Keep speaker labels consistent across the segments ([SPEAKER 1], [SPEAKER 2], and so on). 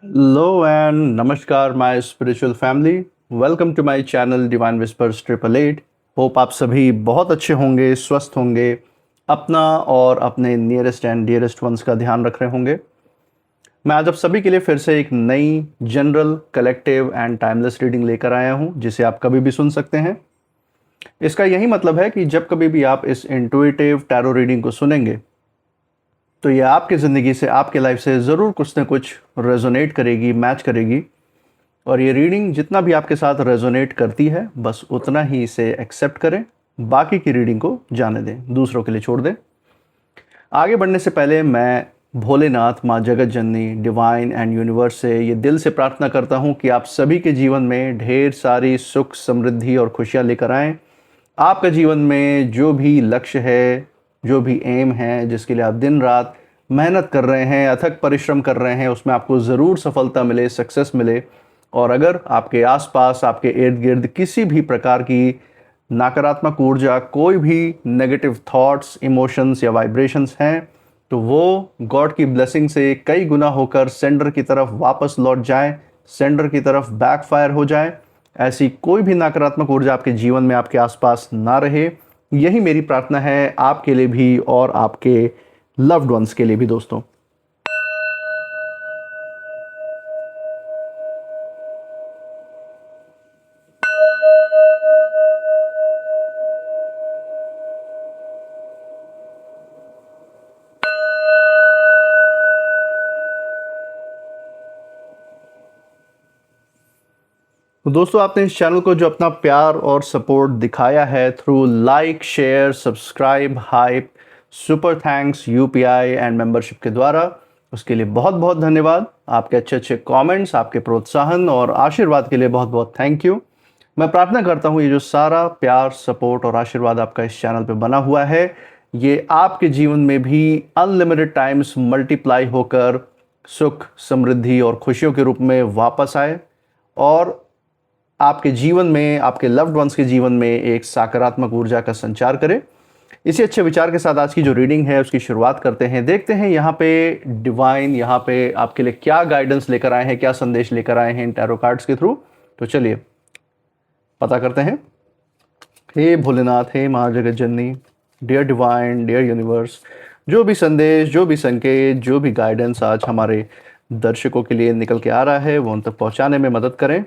[SPEAKER 1] Hello and namaskar my spiritual family. Welcome to my channel Divine Whispers 888. Hope आप सभी बहुत अच्छे होंगे, स्वस्थ होंगे, अपना और अपने नियरेस्ट एंड डियरेस्ट वंस का ध्यान रख रहे होंगे। मैं आज आप सभी के लिए फिर से एक नई general, collective and timeless reading लेकर आया हूं, जिसे आप कभी भी सुन सकते हैं। इसका यही मतलब है कि जब कभी भी आप इस इंट्यूटिव टैरो रीडिंग को सुनेंगे तो ये आपकी ज़िंदगी से, आपके लाइफ से ज़रूर कुछ ना कुछ रेजोनेट करेगी, मैच करेगी। और ये रीडिंग जितना भी आपके साथ रेजोनेट करती है, बस उतना ही इसे एक्सेप्ट करें, बाकी की रीडिंग को जाने दें, दूसरों के लिए छोड़ दें। आगे बढ़ने से पहले मैं भोलेनाथ, माँ जगत जननी, डिवाइन एंड यूनिवर्स से ये दिल से प्रार्थना करता हूँ कि आप सभी के जीवन में ढेर सारी सुख, समृद्धि और खुशियाँ लेकर आएँ। आपका जीवन में जो भी लक्ष्य है, जो भी एम है, जिसके लिए आप दिन रात मेहनत कर रहे हैं, अथक परिश्रम कर रहे हैं, उसमें आपको ज़रूर सफलता मिले, सक्सेस मिले। और अगर आपके आसपास, आपके इर्द गिर्द किसी भी प्रकार की नकारात्मक ऊर्जा, कोई भी नेगेटिव थॉट्स, इमोशंस या वाइब्रेशंस हैं, तो वो गॉड की ब्लेसिंग से कई गुना होकर सेंडर की तरफ वापस लौट जाए, सेंडर की तरफ बैकफायर हो जाए। ऐसी कोई भी नकारात्मक ऊर्जा आपके जीवन में, आपके आसपास ना रहे। यही मेरी प्रार्थना है आपके लिए भी और आपके लव्ड वंस के लिए भी दोस्तों। तो दोस्तों, आपने इस चैनल को जो अपना प्यार और सपोर्ट दिखाया है through like, share, subscribe, hype, super thanks, UPI and membership के द्वारा, उसके लिए बहुत बहुत धन्यवाद। आपके अच्छे अच्छे कमेंट्स, आपके प्रोत्साहन और आशीर्वाद के लिए बहुत बहुत थैंक यू। मैं प्रार्थना करता हूँ ये जो सारा प्यार, सपोर्ट और आशीर्वाद आपका इस चैनल पे बना हुआ है, ये आपके जीवन में भी अनलिमिटेड टाइम्स मल्टीप्लाई होकर सुख, समृद्धि और खुशियों के रूप में वापस आए और आपके जीवन में, आपके लव्ड वंस के जीवन में एक सकारात्मक ऊर्जा का संचार करे। इसी अच्छे विचार के साथ आज की जो रीडिंग है उसकी शुरुआत करते हैं। देखते हैं यहाँ पे डिवाइन यहाँ पे आपके लिए क्या गाइडेंस लेकर आए हैं, क्या संदेश लेकर आए हैं इन टैरो कार्ड्स के थ्रू। तो चलिए पता करते हैं। हे भोलेनाथ, हे महाजगत जननी, डियर डिवाइन, डियर यूनिवर्स, जो भी संदेश, जो भी संकेत, जो भी गाइडेंस आज हमारे दर्शकों के लिए निकल के आ रहा है, वो उन तक पहुँचाने में मदद करें।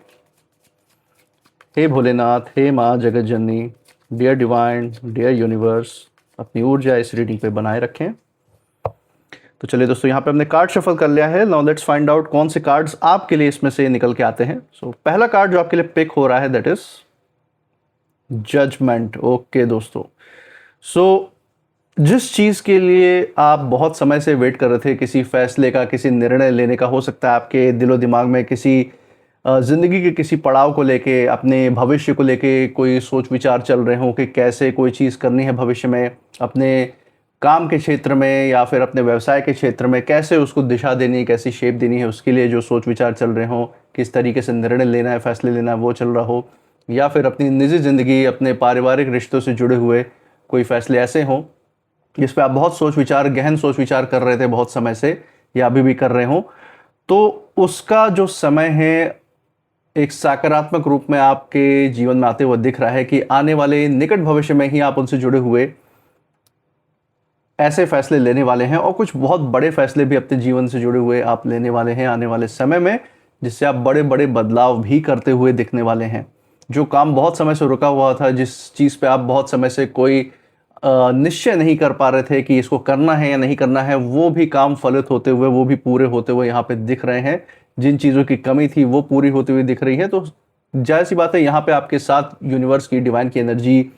[SPEAKER 1] हे भोलेनाथ, हे माँ जगत जननी, डियर डिवाइन, डियर यूनिवर्स, अपनी ऊर्जा इस रीडिंग पे बनाए रखें। तो चलिए दोस्तों, यहाँ पे हमने कार्ड शफल कर लिया है। नाउ लेट्स फाइंड आउट कौन से कार्ड्स आपके लिए इसमें से निकल के आते हैं। पहला कार्ड जो आपके लिए पिक हो रहा है दैट इज जजमेंट। ओके दोस्तों, जिस चीज़ के लिए आप बहुत समय से वेट कर रहे थे, किसी फैसले का, किसी निर्णय लेने का, हो सकता है आपके दिलो दिमाग में किसी ज़िंदगी के किसी पड़ाव को लेके, अपने भविष्य को लेके कोई सोच विचार चल रहे हों कि कैसे कोई चीज़ करनी है भविष्य में, अपने काम के क्षेत्र में या फिर अपने व्यवसाय के क्षेत्र में, कैसे उसको दिशा देनी है, कैसी शेप देनी है, उसके लिए जो सोच विचार चल रहे हों, किस तरीके से निर्णय लेना है, फैसले लेना है, वो चल रहा हो। या फिर अपनी निजी ज़िंदगी, अपने पारिवारिक रिश्तों से जुड़े हुए कोई फैसले ऐसे हों जिस पे आप बहुत सोच विचार, गहन सोच विचार कर रहे थे बहुत समय से, या अभी भी कर रहे हों, तो उसका जो समय है एक सकारात्मक रूप में आपके जीवन में आते हुए दिख रहा है कि आने वाले निकट भविष्य में ही आप उनसे जुड़े हुए ऐसे फैसले लेने वाले हैं और कुछ बहुत बड़े फैसले भी अपने जीवन से जुड़े हुए आप लेने वाले हैं आने वाले समय में, जिससे आप बड़े बड़े बदलाव भी करते हुए दिखने वाले हैं। जो काम बहुत समय से रुका हुआ था, जिस चीज़ पे आप बहुत समय से कोई निश्चय नहीं कर पा रहे थे कि इसको करना है या नहीं करना है, वो भी काम फलित होते हुए, वो भी पूरे होते हुए यहाँ पे दिख रहे हैं। जिन चीज़ों की कमी थी वो पूरी होती हुई दिख रही है। तो जाहिर सी बात है, यहाँ पे आपके साथ यूनिवर्स की, डिवाइन की एनर्जी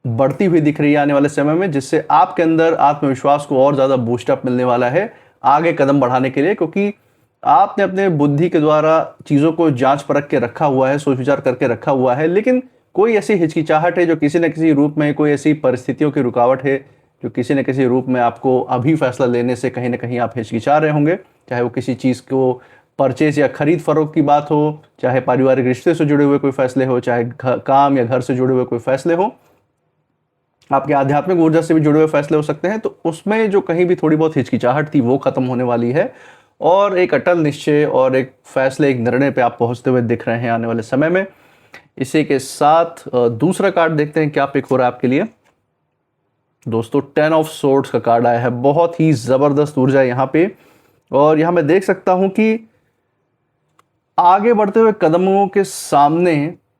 [SPEAKER 1] बढ़ती हुई दिख रही है आने वाले समय में, जिससे आपके अंदर आत्मविश्वास को और ज़्यादा बूस्टअप मिलने वाला है आगे कदम बढ़ाने के लिए, क्योंकि आपने अपने बुद्धि के द्वारा चीज़ों को जांच परख के रखा हुआ है, सोच विचार करके रखा हुआ है, लेकिन कोई ऐसी हिचकिचाहट है जो किसी न किसी रूप में, कोई ऐसी परिस्थितियों की रुकावट है जो किसी न किसी रूप में आपको अभी फैसला लेने से कहीं ना कहीं आप हिचकिचा रहे होंगे। चाहे वो किसी चीज़ को परचेज या खरीद फरोख्त की बात हो, चाहे पारिवारिक रिश्ते से जुड़े हुए कोई फैसले हो, चाहे काम या घर से जुड़े हुए कोई फैसले हो, आपके आध्यात्मिक ऊर्जा से भी जुड़े हुए फैसले हो सकते हैं। तो उसमें जो कहीं भी थोड़ी बहुत हिचकिचाहट थी वो खत्म होने वाली है और एक अटल निश्चय और एक फैसले, एक निर्णय पे आप पहुंचते हुए दिख रहे हैं आने वाले समय में। इसी के साथ दूसरा कार्ड देखते हैं क्या पिक हो रहा है आपके लिए दोस्तों। 10 ऑफ सोर्ड्स का कार्ड आया है, बहुत ही ज़बरदस्त ऊर्जा है यहाँ पे। और यहाँ मैं देख सकता हूँ कि आगे बढ़ते हुए कदमों के सामने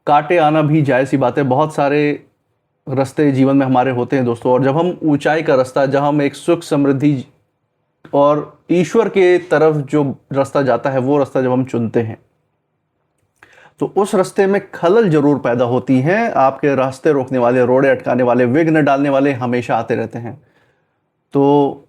[SPEAKER 1] कांटे आना भी जायज़ सी बात है। बहुत सारे रास्ते जीवन में हमारे होते हैं दोस्तों, और जब हम ऊंचाई का रास्ता, जब हम एक सुख समृद्धि और ईश्वर के तरफ जो रास्ता जाता है, वो रास्ता जब हम चुनते हैं तो उस रास्ते में खलल जरूर पैदा होती हैं। आपके रास्ते रोकने वाले, रोड़े अटकाने वाले, विघ्न डालने वाले हमेशा आते रहते हैं। तो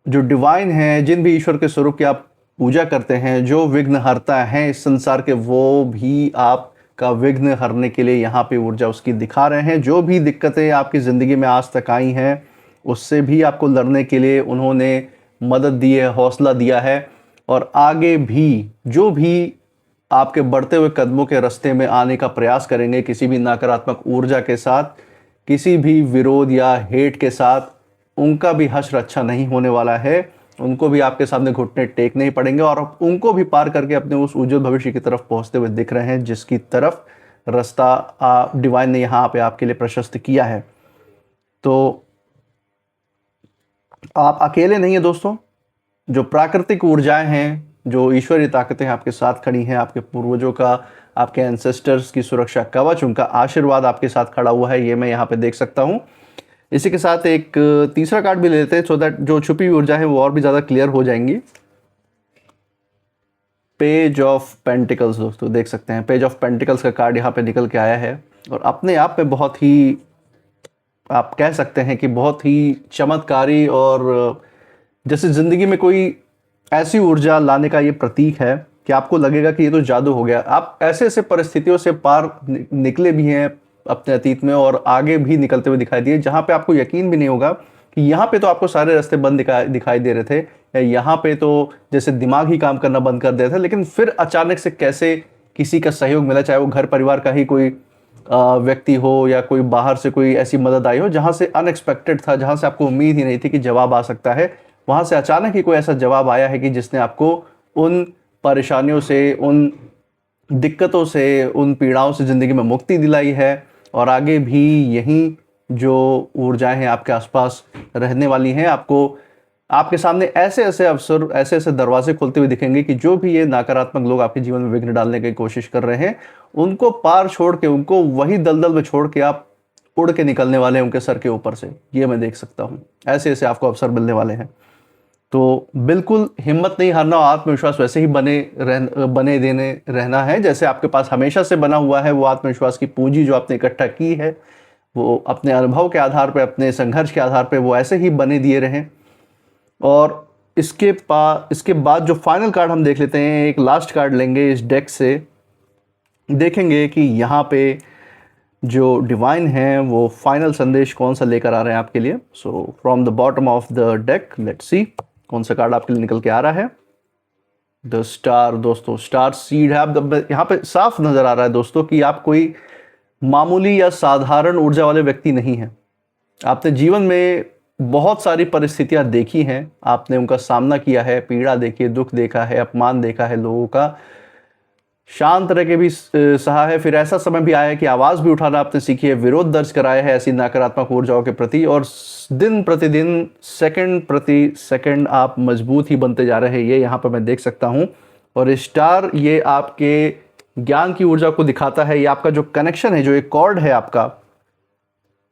[SPEAKER 1] जो डिवाइन है, जिन भी ईश्वर के स्वरूप की आप पूजा करते हैं, जो विघ्न हरता है इस संसार के, वो भी आपका विघ्न हरने के लिए यहाँ पे ऊर्जा उसकी दिखा रहे हैं। जो भी दिक्कतें आपकी ज़िंदगी में आज तक आई हैं, उससे भी आपको लड़ने के लिए उन्होंने मदद दी है, हौसला दिया है। और आगे भी जो भी आपके बढ़ते हुए कदमों के रास्ते में आने का प्रयास करेंगे, किसी भी नकारात्मक ऊर्जा के साथ, किसी भी विरोध या हेट के साथ, उनका भी हश्र अच्छा नहीं होने वाला है। उनको भी आपके सामने घुटने टेकने ही पड़ेंगे और उनको भी पार करके अपने उस उज्जवल भविष्य की तरफ पहुंचते हुए दिख रहे हैं, जिसकी तरफ रास्ता डिवाइन ने यहाँ पे आपके लिए प्रशस्त किया है। तो आप अकेले नहीं है दोस्तों। जो प्राकृतिक ऊर्जाएं हैं, जो ईश्वरीय ताकतें आपके साथ खड़ी हैं, आपके पूर्वजों का, आपके एंसेस्टर्स की सुरक्षा कवच, उनका आशीर्वाद आपके साथ खड़ा हुआ है, ये मैं यहाँ पे देख सकता हूँ। इसी के साथ एक तीसरा कार्ड भी ले लेते हैं, सो दैट जो छुपी ऊर्जा है वो और भी ज़्यादा क्लियर हो जाएंगी। पेज ऑफ पेंटिकल्स दोस्तों, देख सकते हैं पेज ऑफ पेंटिकल्स का कार्ड यहाँ पे निकल के आया है। और अपने आप में बहुत ही, आप कह सकते हैं कि बहुत ही चमत्कारी, और जैसे ज़िंदगी में कोई ऐसी ऊर्जा लाने का ये प्रतीक है कि आपको लगेगा कि ये तो जादू हो गया। आप ऐसे ऐसे परिस्थितियों से पार निकले भी हैं अपने अतीत में, और आगे भी निकलते हुए दिखाई दिए, जहाँ पे आपको यकीन भी नहीं होगा कि यहाँ पे तो आपको सारे रास्ते बंद दिखाई दे रहे थे, या यहाँ पे तो जैसे दिमाग ही काम करना बंद कर दिया था, लेकिन फिर अचानक से कैसे किसी का सहयोग मिला, चाहे वो घर परिवार का ही कोई व्यक्ति हो या कोई बाहर से कोई ऐसी मदद आई हो जहाँ से अनएक्सपेक्टेड था, जहाँ से आपको उम्मीद ही नहीं थी कि जवाब आ सकता है। वहाँ से अचानक ही कोई ऐसा जवाब आया है कि जिसने आपको उन परेशानियों से, उन दिक्कतों से, उन पीड़ाओं से ज़िंदगी में मुक्ति दिलाई है। और आगे भी यही जो ऊर्जाएं हैं आपके आसपास रहने वाली हैं। आपको, आपके सामने ऐसे ऐसे अवसर, ऐसे ऐसे दरवाजे खुलते हुए दिखेंगे कि जो भी ये नकारात्मक लोग आपके जीवन में विघ्न डालने की कोशिश कर रहे हैं, उनको पार छोड़ के, उनको वही दलदल में छोड़ के आप उड़ के निकलने वाले हैं उनके सर के ऊपर से। ये मैं देख सकता हूँ, ऐसे ऐसे आपको अवसर मिलने वाले हैं। तो बिल्कुल हिम्मत नहीं हारना, आत्मविश्वास वैसे ही बने देने रहना है जैसे आपके पास हमेशा से बना हुआ है। वो आत्मविश्वास की पूंजी जो आपने इकट्ठा की है, वो अपने अनुभव के आधार पे, अपने संघर्ष के आधार पे वो ऐसे ही बने दिए रहें। और इसके बाद जो फाइनल कार्ड हम देख लेते हैं, एक लास्ट कार्ड लेंगे इस डेक से, देखेंगे कि यहाँ पे जो डिवाइन है वो फाइनल संदेश कौन सा लेकर आ रहे हैं आपके लिए। So from the bottom of the deck let's see कौन सा कार्ड आपके लिए निकल के आ रहा है। द स्टार दोस्तों, स्टार सीड है। आप यहाँ पे साफ नजर आ रहा है दोस्तों कि आप कोई मामूली या साधारण ऊर्जा वाले व्यक्ति नहीं हैं। आपने जीवन में बहुत सारी परिस्थितियां देखी हैं, आपने उनका सामना किया है, पीड़ा देखी है, दुख देखा है, अपमान देखा है लोगों का, शांत रह के भी सहा है। फिर ऐसा समय भी आया है कि आवाज़ भी उठाना आपने सीखी है, विरोध दर्ज कराया है ऐसी नकारात्मक ऊर्जाओं के प्रति, और दिन प्रतिदिन, सेकंड प्रति सेकंड आप मजबूत ही बनते जा रहे हैं, ये यहाँ पर मैं देख सकता हूँ। और स्टार ये आपके ज्ञान की ऊर्जा को दिखाता है। ये आपका जो कनेक्शन है, जो एक कॉर्ड है आपका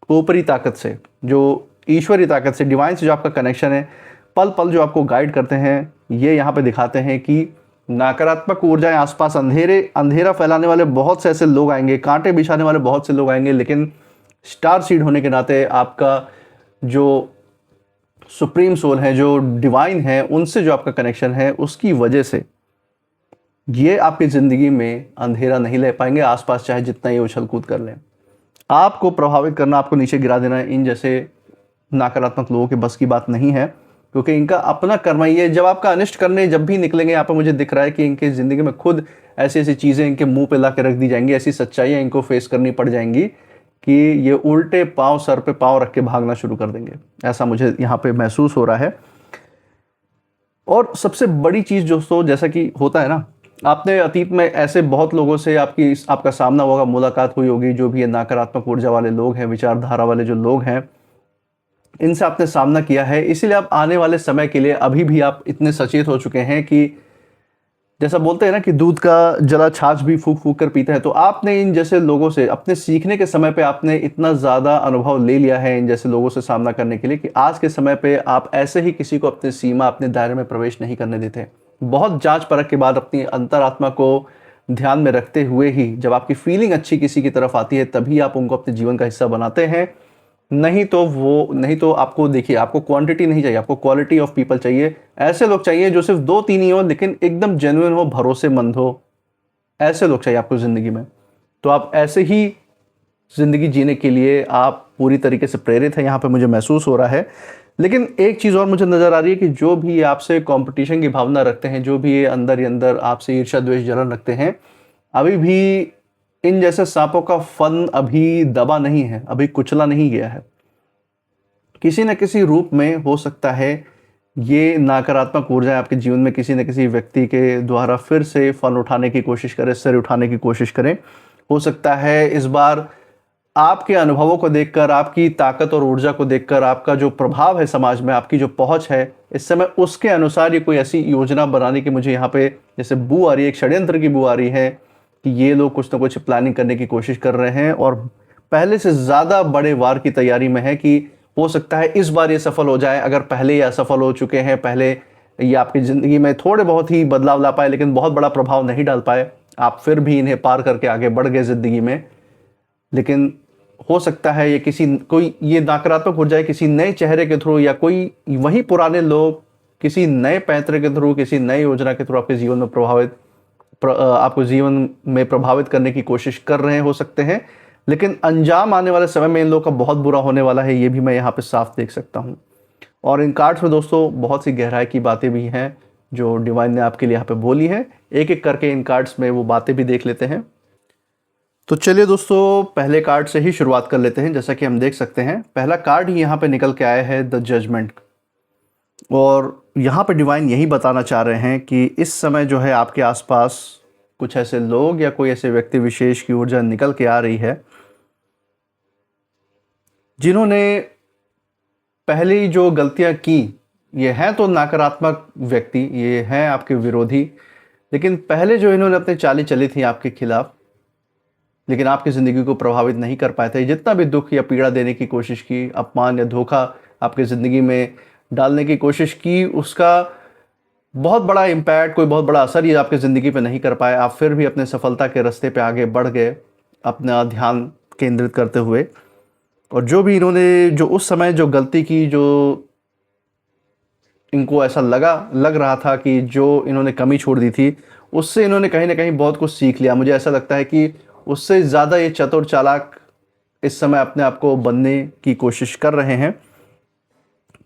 [SPEAKER 1] ऊपरी ताकत से, जो ईश्वरी ताकत से, डिवाइन से जो आपका कनेक्शन है, पल पल जो आपको गाइड करते हैं, ये यहाँ पे दिखाते हैं कि नकारात्मक ऊर्जाएं आसपास, अंधेरा फैलाने वाले बहुत से ऐसे लोग आएंगे, कांटे बिछाने वाले बहुत से लोग आएंगे, लेकिन स्टार सीड होने के नाते आपका जो सुप्रीम सोल है, जो डिवाइन है, उनसे जो आपका कनेक्शन है, उसकी वजह से ये आपकी ज़िंदगी में अंधेरा नहीं ले पाएंगे। आसपास चाहे जितना ये उछल कूद कर लें, आपको प्रभावित करना, आपको नीचे गिरा देना इन जैसे नकारात्मक लोगों के बस की बात नहीं है, क्योंकि इनका अपना कर्म ही है। जब आपका अनिष्ट करने जब भी निकलेंगे, यहाँ पर मुझे दिख रहा है कि इनके ज़िंदगी में खुद ऐसी ऐसी चीज़ें इनके मुंह पे ला के रख दी जाएंगी, ऐसी सच्चाइयाँ इनको फेस करनी पड़ जाएंगी कि ये उल्टे पाँव सर पे पाँव रख के भागना शुरू कर देंगे। ऐसा मुझे यहाँ पे महसूस हो रहा है। और सबसे बड़ी चीज़ दोस्तों, जैसा कि होता है ना, आपने अतीत में ऐसे बहुत लोगों से आपका सामना होगा, मुलाकात हुई होगी, जो भी ये नकारात्मक ऊर्जा वाले लोग हैं, विचारधारा वाले जो लोग हैं, इनसे आपने सामना किया है। इसीलिए आप आने वाले समय के लिए अभी भी आप इतने सचेत हो चुके हैं कि जैसा बोलते हैं ना कि दूध का जला छाछ भी फूक फूक कर पीते हैं। तो आपने इन जैसे लोगों से अपने सीखने के समय पे आपने इतना ज़्यादा अनुभव ले लिया है इन जैसे लोगों से सामना करने के लिए कि आज के समय पे आप ऐसे ही किसी को अपनी सीमा, अपने दायरे में प्रवेश नहीं करने देते। बहुत जांच परख के बाद अपनी अंतरात्मा को ध्यान में रखते हुए ही जब आपकी फीलिंग अच्छी किसी की तरफ आती है तभी आप उनको अपने जीवन का हिस्सा बनाते हैं। नहीं तो आपको देखिए, आपको क्वांटिटी नहीं चाहिए, आपको क्वालिटी ऑफ पीपल चाहिए। ऐसे लोग चाहिए जो सिर्फ 2-3 ही हो लेकिन एकदम जेन्युइन हो, भरोसेमंद हो। ऐसे लोग चाहिए आपको ज़िंदगी में। तो आप ऐसे ही ज़िंदगी जीने के लिए आप पूरी तरीके से प्रेरित हैं, यहाँ पे मुझे महसूस हो रहा है। लेकिन एक चीज़ और मुझे नज़र आ रही है कि जो भी ये आपसे कॉम्पिटिशन की भावना रखते हैं, जो भी ये अंदर ही अंदर आपसे ईर्ष्या, द्वेष, जलन रखते हैं, अभी भी इन जैसे सांपों का फन अभी दबा नहीं है, अभी कुचला नहीं गया है। किसी न किसी रूप में हो सकता है ये नकारात्मक ऊर्जा आपके जीवन में किसी न किसी व्यक्ति के द्वारा फिर से फन उठाने की कोशिश करें, सिर उठाने की कोशिश करें। हो सकता है इस बार आपके अनुभवों को देखकर, आपकी ताकत और ऊर्जा को देखकर, आपका जो प्रभाव है समाज में, आपकी जो पहुंच है इस समय, उसके अनुसार ये कोई ऐसी योजना बनाने की मुझे यहाँ पे जैसे बू आ रही है, एक षड्यंत्र की बू आ रही है कि ये लोग कुछ ना कुछ प्लानिंग करने की कोशिश कर रहे हैं और पहले से ज़्यादा बड़े वार की तैयारी में है कि हो सकता है इस बार ये सफल हो जाए। अगर पहले ये असफल हो चुके हैं, पहले ये आपकी ज़िंदगी में थोड़े बहुत ही बदलाव ला पाए लेकिन बहुत बड़ा प्रभाव नहीं डाल पाए, आप फिर भी इन्हें पार करके आगे बढ़ गए ज़िंदगी में। लेकिन हो सकता है ये कोई ये नकारात्मक ऊर्जा किसी नए चेहरे के थ्रू या कोई वही पुराने लोग किसी नए पैंतरे के थ्रू, किसी नई योजना के थ्रू आपके जीवन में आपको जीवन में प्रभावित करने की कोशिश कर रहे हो सकते हैं। लेकिन अंजाम आने वाले समय में इन लोगों का बहुत बुरा होने वाला है, ये भी मैं यहाँ पे साफ देख सकता हूँ। और इन कार्ड्स में दोस्तों बहुत सी गहराई की बातें भी हैं जो डिवाइन ने आपके लिए यहाँ पे बोली हैं। एक एक करके इन कार्ड्स में वो बातें भी देख लेते हैं। तो चलिए दोस्तों, पहले कार्ड से ही शुरुआत कर लेते हैं। जैसा कि हम देख सकते हैं पहला कार्ड ही यहाँ पे निकल के आया है, द जजमेंट। और यहाँ पे डिवाइन यही बताना चाह रहे हैं कि इस समय जो है आपके आसपास कुछ ऐसे लोग या कोई ऐसे व्यक्ति विशेष की ऊर्जा निकल के आ रही है जिन्होंने पहली जो गलतियां की, ये हैं तो नकारात्मक व्यक्ति, ये हैं आपके विरोधी, लेकिन पहले जो इन्होंने अपनी चालें चली थी आपके खिलाफ, लेकिन आपकी ज़िंदगी को प्रभावित नहीं कर पाए थे। जितना भी दुख या पीड़ा देने की कोशिश की, अपमान या धोखा आपकी ज़िंदगी में डालने की कोशिश की, उसका बहुत बड़ा इम्पैक्ट, कोई बहुत बड़ा असर ये आपकी ज़िंदगी पे नहीं कर पाए। आप फिर भी अपने सफलता के रास्ते पे आगे बढ़ गए अपना ध्यान केंद्रित करते हुए। और जो भी इन्होंने जो उस समय जो गलती की, जो इनको ऐसा लग रहा था कि जो इन्होंने कमी छोड़ दी थी, उससे इन्होंने कहीं ना कहीं बहुत कुछ सीख लिया। मुझे ऐसा लगता है कि उससे ज़्यादा ये चतुर चालाक इस समय अपने आप को बनने की कोशिश कर रहे हैं।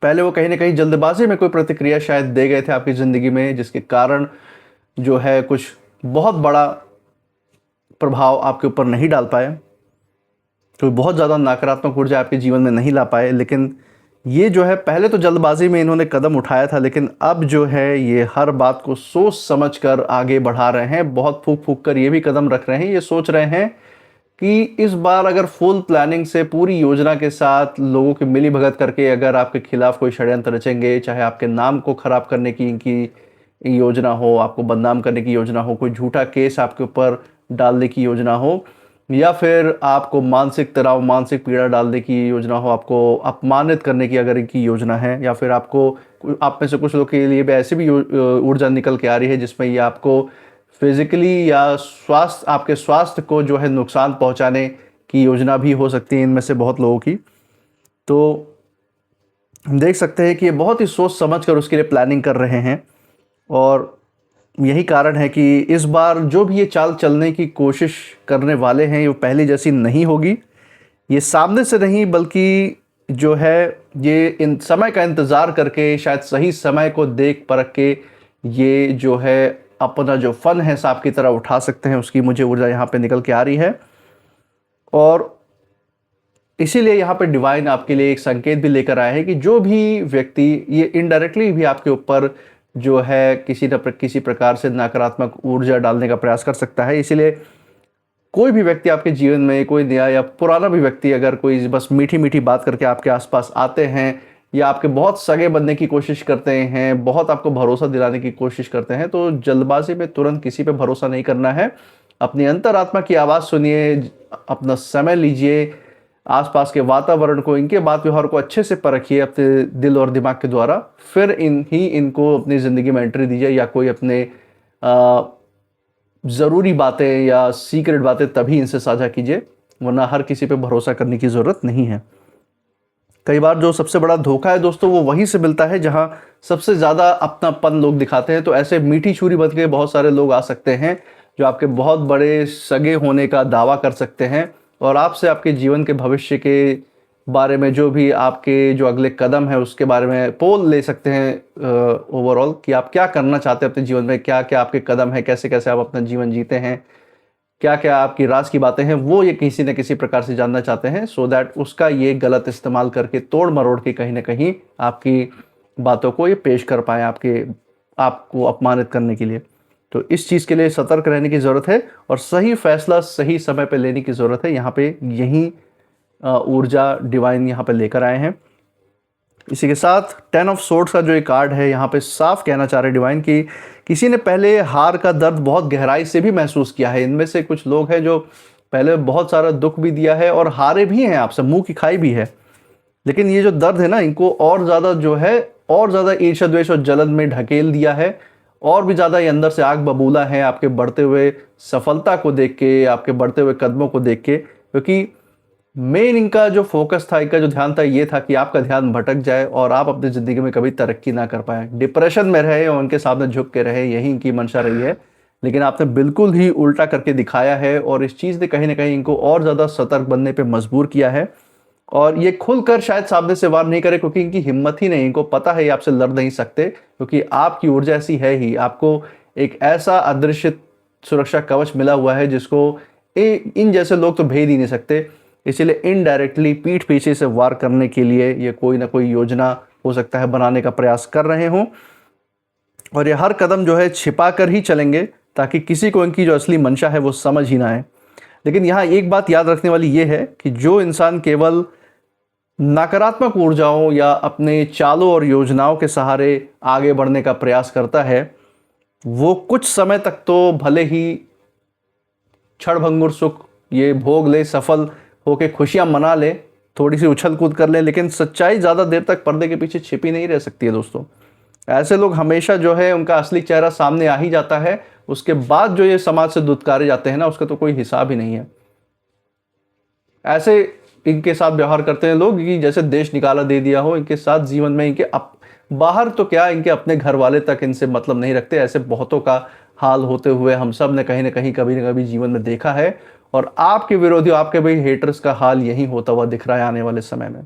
[SPEAKER 1] पहले वो कहीं ना कहीं जल्दबाजी में कोई प्रतिक्रिया शायद दे गए थे आपकी ज़िंदगी में, जिसके कारण जो है कुछ बहुत बड़ा प्रभाव आपके ऊपर नहीं डाल पाए, कोई बहुत ज़्यादा नकारात्मक ऊर्जा आपके जीवन में नहीं ला पाए। लेकिन ये जो है पहले तो जल्दबाजी में इन्होंने कदम उठाया था, लेकिन अब जो है ये हर बात को सोच समझ कर आगे बढ़ा रहे हैं। बहुत फूक फूक कर ये भी कदम रख रहे हैं, ये सोच रहे हैं कि इस बार अगर फुल प्लानिंग से, पूरी योजना के साथ, लोगों की मिली भगत करके अगर आपके खिलाफ कोई षड्यंत्र रचेंगे, चाहे आपके नाम को खराब करने की इनकी योजना हो, आपको बदनाम करने की योजना हो, कोई झूठा केस आपके ऊपर डालने की योजना हो, या फिर आपको मानसिक तनाव, मानसिक पीड़ा डालने की योजना हो, आपको अपमानित करने की अगर इनकी योजना है, या फिर आपको, आप में से कुछ लोग के लिए भी ऐसी भी ऊर्जा निकल के आ रही है जिसमें ये आपको फिजिकली या आपके स्वास्थ्य को जो है नुकसान पहुंचाने की योजना भी हो सकती है इनमें से बहुत लोगों की। तो हम देख सकते हैं कि ये बहुत ही सोच समझ कर उसके लिए प्लानिंग कर रहे हैं। और यही कारण है कि इस बार जो भी ये चाल चलने की कोशिश करने वाले हैं, ये पहले जैसी नहीं होगी। ये सामने से नहीं, बल्कि जो है ये इन समय का इंतज़ार करके, शायद सही समय को देख परख के ये जो है अपना जो फन है सांप की तरह उठा सकते हैं, उसकी मुझे ऊर्जा यहाँ पे निकल के आ रही है। और इसीलिए यहाँ पे डिवाइन आपके लिए एक संकेत भी लेकर आया है कि जो भी व्यक्ति ये इनडायरेक्टली भी आपके ऊपर जो है किसी प्रकार से नकारात्मक ऊर्जा डालने का प्रयास कर सकता है। इसीलिए कोई भी व्यक्ति आपके जीवन में, कोई नया या पुराना भी व्यक्ति अगर कोई बस मीठी मीठी बात करके आपके आसपास आते हैं या आपके बहुत सगे बनने की कोशिश करते हैं, बहुत आपको भरोसा दिलाने की कोशिश करते हैं, तो जल्दबाजी में तुरंत किसी पे भरोसा नहीं करना है। अपनी अंतरात्मा की आवाज़ सुनिए, अपना समय लीजिए, आसपास के वातावरण को, इनके बात व्यवहार को अच्छे से परखिए अपने दिल और दिमाग के द्वारा, फिर इनको अपनी ज़िंदगी में एंट्री दीजिए या कोई अपने ज़रूरी बातें या सीक्रेट बातें तभी इनसे साझा कीजिए, वरना हर किसी पे भरोसा करने की ज़रूरत नहीं है। कई बार जो सबसे बड़ा धोखा है दोस्तों, वो वहीं से मिलता है जहां सबसे ज़्यादा अपनापन लोग दिखाते हैं। तो ऐसे मीठी छुरी बन के बहुत सारे लोग आ सकते हैं जो आपके बहुत बड़े सगे होने का दावा कर सकते हैं और आपसे आपके जीवन के भविष्य के बारे में, जो भी आपके जो अगले कदम है उसके बारे में पोल ले सकते हैं ओवरऑल, कि आप क्या करना चाहते हैं अपने जीवन में, क्या क्या आपके कदम है, कैसे कैसे आप अपना जीवन जीते हैं, क्या क्या आपकी राज की बातें हैं, वो ये किसी न किसी प्रकार से जानना चाहते हैं, सो दैट उसका ये गलत इस्तेमाल करके तोड़ मरोड़ के कहीं ना कहीं आपकी बातों को ये पेश कर पाए आपको अपमानित करने के लिए। तो इस चीज़ के लिए सतर्क रहने की ज़रूरत है और सही फैसला सही समय पे लेने की ज़रूरत है। यहाँ पे यही ऊर्जा डिवाइन यहाँ पे लेकर आए हैं। इसी के साथ 10 ऑफ सोर्ड्स का जो एक कार्ड है, यहाँ पे साफ कहना चाह रहे डिवाइन कि किसी ने पहले हार का दर्द बहुत गहराई से भी महसूस किया है। इनमें से कुछ लोग हैं जो पहले बहुत सारा दुख भी दिया है और हारे भी हैं, आपसे मुंह की खाई भी है, लेकिन ये जो दर्द है ना, इनको और ज़्यादा जो है, और ज़्यादा ईर्ष्या द्वेष और जलन में ढकेल दिया है और भी ज़्यादा ये अंदर से आग बबूला है आपके बढ़ते हुए सफलता को देख के, आपके बढ़ते हुए कदमों को देख के। क्योंकि मेन इनका जो फोकस था, इनका जो ध्यान था, ये था कि आपका ध्यान भटक जाए और आप अपनी ज़िंदगी में कभी तरक्की ना कर पाए, डिप्रेशन में रहे और उनके सामने झुक के रहे, यही इनकी मंशा रही है। लेकिन आपने बिल्कुल ही उल्टा करके दिखाया है और इस चीज़ ने कहीं ना कहीं इनको और ज़्यादा सतर्क बनने पर मजबूर किया है। और ये खुलकर शायद सामने से वार नहीं करे क्योंकि इनकी हिम्मत ही नहीं, इनको पता है ये आपसे लड़ नहीं सकते, क्योंकि आपकी ऊर्जा ऐसी है ही। आपको एक ऐसा अदृश्य सुरक्षा कवच मिला हुआ है जिसको इन जैसे लोग तो भेद ही नहीं सकते। इसीलिए इनडायरेक्टली पीठ पीछे से वार करने के लिए ये कोई ना कोई योजना हो सकता है बनाने का प्रयास कर रहे हों और ये हर कदम जो है छिपा कर ही चलेंगे ताकि किसी को इनकी जो असली मंशा है वो समझ ही ना आए। लेकिन यहाँ एक बात याद रखने वाली ये है कि जो इंसान केवल नकारात्मक ऊर्जाओं या अपने चालों और योजनाओं के सहारे आगे बढ़ने का प्रयास करता है, वो कुछ समय तक तो भले ही क्षणभंगुर सुख ये भोग ले, सफल होके खुशियां मना ले, थोड़ी सी उछल कूद कर ले, लेकिन सच्चाई ज़्यादा देर तक पर्दे के पीछे छिपी नहीं रह सकती है दोस्तों। ऐसे लोग हमेशा जो है उनका असली चेहरा सामने आ ही जाता है, उसके बाद जो ये समाज से दुत्कारे जाते हैं ना, उसका तो कोई हिसाब ही नहीं है। ऐसे इनके साथ व्यवहार करते हैं लोग कि जैसे देश निकाला दे दिया हो इनके साथ। जीवन में इनके बाहर तो क्या, इनके अपने घर वाले तक इनसे मतलब नहीं रखते। ऐसे बहुतों का हाल होते हुए हम सब ने कहीं ना कभी जीवन में देखा है और आपके विरोधियों, आपके भाई हेटर्स का हाल यही होता हुआ दिख रहा है आने वाले समय में।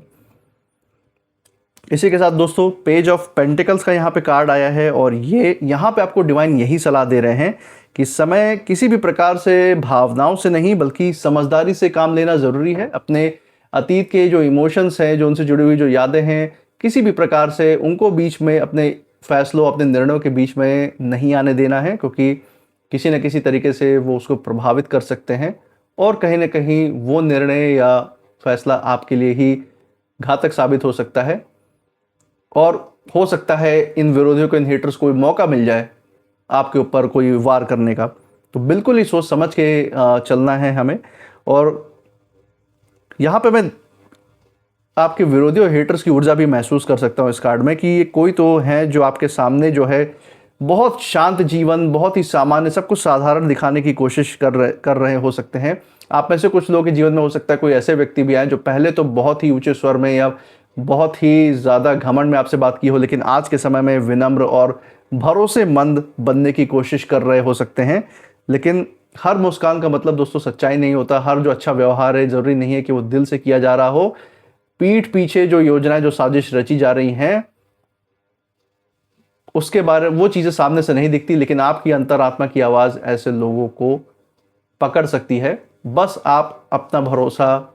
[SPEAKER 1] इसी के साथ दोस्तों पेज ऑफ पेंटिकल्स का यहाँ पे कार्ड आया है और ये यहाँ पे आपको डिवाइन यही सलाह दे रहे हैं कि समय किसी भी प्रकार से भावनाओं से नहीं बल्कि समझदारी से काम लेना ज़रूरी है। अपने अतीत के जो इमोशंस हैं, जो उनसे जुड़ी हुई जो यादें हैं, किसी भी प्रकार से उनको बीच में, अपने फैसलों, अपने निर्णयों के बीच में नहीं आने देना है, क्योंकि किसी न किसी तरीके से वो उसको प्रभावित कर सकते हैं और कहीं ना कहीं वो निर्णय या फैसला आपके लिए ही घातक साबित हो सकता है। और हो सकता है इन विरोधियों को, इन हेटर्स को मौका मिल जाए आपके ऊपर कोई वार करने का। तो बिल्कुल ही सोच समझ के चलना है हमें। और यहाँ पे मैं आपके विरोधी और हेटर्स की ऊर्जा भी महसूस कर सकता हूँ इस कार्ड में, कि ये कोई तो है जो आपके सामने जो है बहुत शांत जीवन, बहुत ही सामान्य, सब कुछ साधारण दिखाने की कोशिश कर रहे हो सकते हैं। आप में से कुछ लोगों के जीवन में हो सकता है कोई ऐसे व्यक्ति भी आए जो पहले तो बहुत ही ऊंचे स्वर में या बहुत ही ज़्यादा घमंड में आपसे बात की हो, लेकिन आज के समय में विनम्र और भरोसेमंद बनने की कोशिश कर रहे हो सकते हैं। लेकिन हर मुस्कान का मतलब दोस्तों सच्चाई नहीं होता। हर जो अच्छा व्यवहार है ज़रूरी नहीं है कि वो दिल से किया जा रहा हो। पीठ पीछे जो योजनाएं, जो साजिश रची जा रही हैं, उसके बारे में वो चीज़ें सामने से नहीं दिखती, लेकिन आपकी अंतरात्मा की आवाज़ ऐसे लोगों को पकड़ सकती है। बस आप अपना भरोसा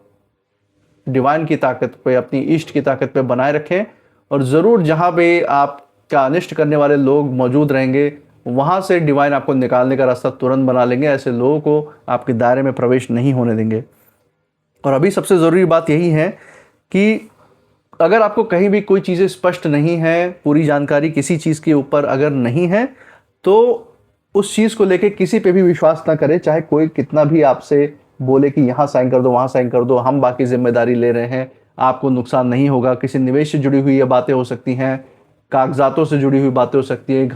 [SPEAKER 1] डिवाइन की ताकत पे, अपनी इष्ट की ताकत पे बनाए रखें और ज़रूर जहाँ पे आप का अनिष्ट करने वाले लोग मौजूद रहेंगे, वहाँ से डिवाइन आपको निकालने का रास्ता तुरंत बना लेंगे। ऐसे लोगों को आपके दायरे में प्रवेश नहीं होने देंगे। और अभी सबसे ज़रूरी बात यही है कि अगर आपको कहीं भी कोई चीज़ें स्पष्ट नहीं है, पूरी जानकारी किसी चीज़ के ऊपर अगर नहीं है, तो उस चीज़ को लेके किसी पे भी विश्वास ना करें। चाहे कोई कितना भी आपसे बोले कि यहाँ साइन कर दो, वहाँ साइन कर दो, हम बाकी जिम्मेदारी ले रहे हैं, आपको नुकसान नहीं होगा। किसी निवेश से जुड़ी हुई ये बातें हो सकती हैं, कागजातों से जुड़ी हुई बातें हो सकती है,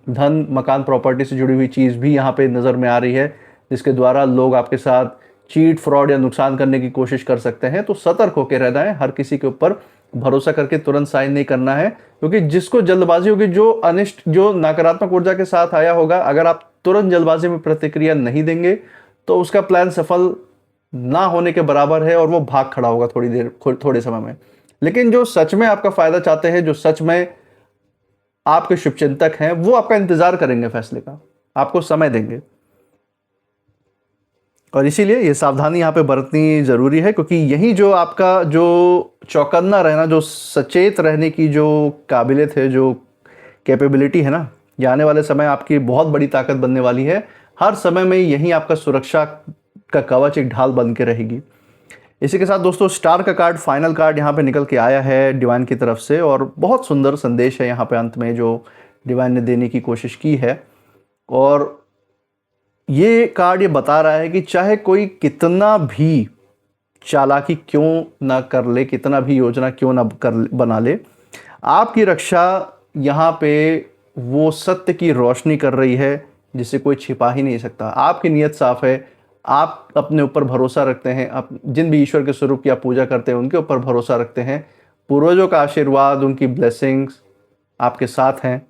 [SPEAKER 1] धन मकान प्रॉपर्टी से जुड़ी हुई चीज़ भी यहाँ पे नज़र में आ रही है, जिसके द्वारा लोग आपके साथ चीट, फ्रॉड या नुकसान करने की कोशिश कर सकते हैं। तो सतर्क होकर रहना है, हर किसी के ऊपर भरोसा करके तुरंत साइन नहीं करना है, क्योंकि जिसको जल्दबाजी होगी, जो अनिष्ट, जो नकारात्मक ऊर्जा के साथ आया होगा, अगर आप तुरंत जल्दबाजी में प्रतिक्रिया नहीं देंगे तो उसका प्लान सफल ना होने के बराबर है और वो भाग खड़ा होगा थोड़े समय में। लेकिन जो सच में आपका फायदा चाहते हैं, जो सच में आपके शुभचिंतक हैं, वो आपका इंतजार करेंगे, फैसले का आपको समय देंगे। और इसीलिए ये सावधानी यहाँ पे बरतनी ज़रूरी है, क्योंकि यही जो आपका जो चौकन्ना रहना, जो सचेत रहने की जो काबिलियत है, जो कैपेबिलिटी है ना, ये आने वाले समय आपकी बहुत बड़ी ताकत बनने वाली है। हर समय में यही आपका सुरक्षा का कवच, एक ढाल बन के रहेगी। इसी के साथ दोस्तों, स्टार का कार्ड, फाइनल कार्ड यहाँ पे निकल के आया है डिवाइन की तरफ से, और बहुत सुंदर संदेश है यहाँ पे अंत में जो डिवाइन ने देने की कोशिश की है। और ये कार्ड ये बता रहा है कि चाहे कोई कितना भी चालाकी क्यों ना कर ले, कितना भी योजना क्यों ना बना ले, आपकी रक्षा यहाँ पे वो सत्य की रोशनी कर रही है, जिसे कोई छिपा ही नहीं सकता। आपकी नीयत साफ है, आप अपने ऊपर भरोसा रखते हैं, आप जिन भी ईश्वर के स्वरूप की आप पूजा करते हैं उनके ऊपर भरोसा रखते हैं, पूर्वजों का आशीर्वाद, उनकी ब्लेसिंग्स आपके साथ हैं।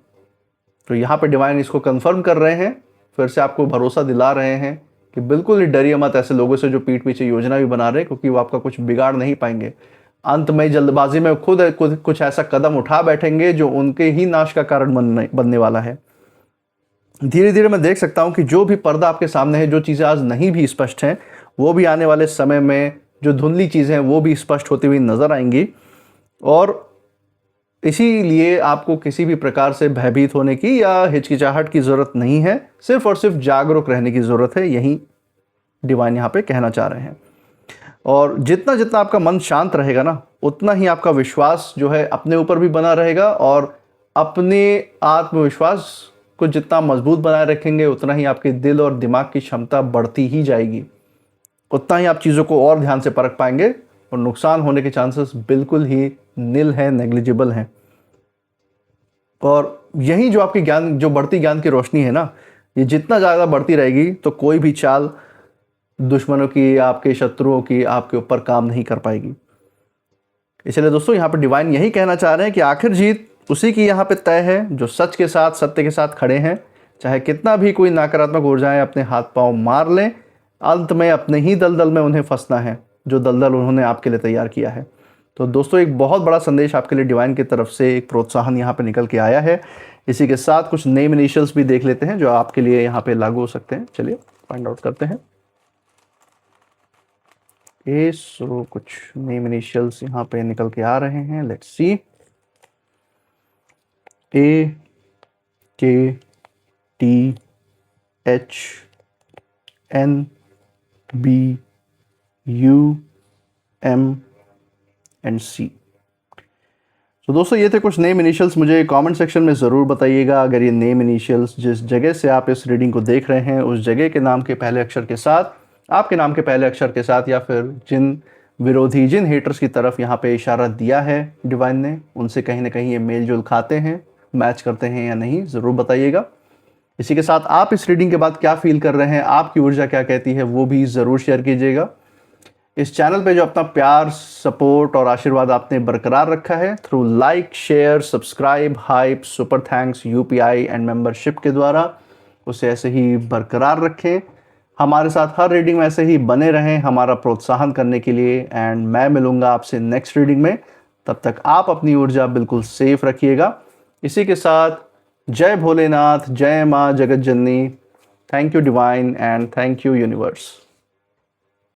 [SPEAKER 1] तो यहाँ पे डिवाइन इसको कंफर्म कर रहे हैं, फिर से आपको भरोसा दिला रहे हैं कि बिल्कुल ही डरिए मत ऐसे लोगों से जो पीठ पीछे योजना भी बना रहे हैं, क्योंकि वो आपका कुछ बिगाड़ नहीं पाएंगे। अंत में जल्दबाजी में खुद कुछ ऐसा कदम उठा बैठेंगे जो उनके ही नाश का कारण बनने वाला है। धीरे धीरे मैं देख सकता हूं कि जो भी पर्दा आपके सामने है, जो चीज़ें आज नहीं भी स्पष्ट हैं, वो भी आने वाले समय में जो धुंधली चीज़ें हैं वो भी स्पष्ट होती हुई नजर आएंगी। और इसीलिए आपको किसी भी प्रकार से भयभीत होने की या हिचकिचाहट की ज़रूरत नहीं है, सिर्फ और सिर्फ जागरूक रहने की ज़रूरत है। यही डिवाइन यहाँ पे कहना चाह रहे हैं। और जितना जितना आपका मन शांत रहेगा ना, उतना ही आपका विश्वास जो है अपने ऊपर भी बना रहेगा, और अपने आत्मविश्वास को जितना मजबूत बनाए रखेंगे, उतना ही आपके दिल और दिमाग की क्षमता बढ़ती ही जाएगी। उतना ही आप चीज़ों को और ध्यान से परख पाएंगे, और नुकसान होने के चांसेस बिल्कुल ही निल हैं, नेग्लिजिबल हैं। और यही जो आपकी ज्ञान, जो बढ़ती ज्ञान की रोशनी है ना, ये जितना ज़्यादा बढ़ती रहेगी, तो कोई भी चाल दुश्मनों की, आपके शत्रुओं की आपके ऊपर काम नहीं कर पाएगी। इसलिए दोस्तों, यहाँ पर डिवाइन यही कहना चाह रहे हैं कि आखिर जीत उसी की यहाँ पे तय है जो सच के साथ, सत्य के साथ खड़े हैं। चाहे कितना भी कोई नकारात्मक ऊर्जाएं अपने हाथ पांव मार लें, अंत में अपने ही दलदल में उन्हें फंसना है, जो दलदल उन्होंने आपके लिए तैयार किया है। तो दोस्तों, एक बहुत बड़ा संदेश आपके लिए डिवाइन की तरफ से, एक प्रोत्साहन यहाँ पे निकल के आया है। इसी के साथ कुछ नेम इनिशियल्स भी देख लेते हैं जो आपके लिए यहाँ पे लागू हो सकते हैं। चलिए फाइंड आउट करते हैं। सो कुछ नेम इनिशियल्स यहाँ पे निकल के आ रहे हैं। Let's see. A, K, T, H, N, B, U, M and C। तो दोस्तों, ये थे कुछ नेम इनिशियल्स। मुझे कमेंट सेक्शन में ज़रूर बताइएगा अगर ये नेम इनिशियल्स जिस जगह से आप इस रीडिंग को देख रहे हैं, उस जगह के नाम के पहले अक्षर के साथ, आपके नाम के पहले अक्षर के साथ, या फिर जिन विरोधी, जिन हेटर्स की तरफ यहाँ पे इशारा दिया है डिवाइन ने, उनसे कहीं ना कहीं ये मेल जोल खाते हैं, मैच करते हैं या नहीं, ज़रूर बताइएगा। इसी के साथ आप इस रीडिंग के बाद क्या फील कर रहे हैं, आपकी ऊर्जा क्या कहती है, वो भी ज़रूर शेयर कीजिएगा। इस चैनल पे जो अपना प्यार, सपोर्ट और आशीर्वाद आपने बरकरार रखा है through like, share, subscribe, hype, super thanks, UPI and membership के द्वारा, उसे ऐसे ही बरकरार रखें। हमारे साथ हर रीडिंग में ऐसे ही बने रहें हमारा प्रोत्साहन करने के लिए। एंड मैं मिलूंगा आपसे नेक्स्ट रीडिंग में। तब तक आप अपनी ऊर्जा बिल्कुल सेफ रखिएगा। इसी के साथ जय भोलेनाथ, जय माँ जगत जननी। Thank you divine and thank you universe.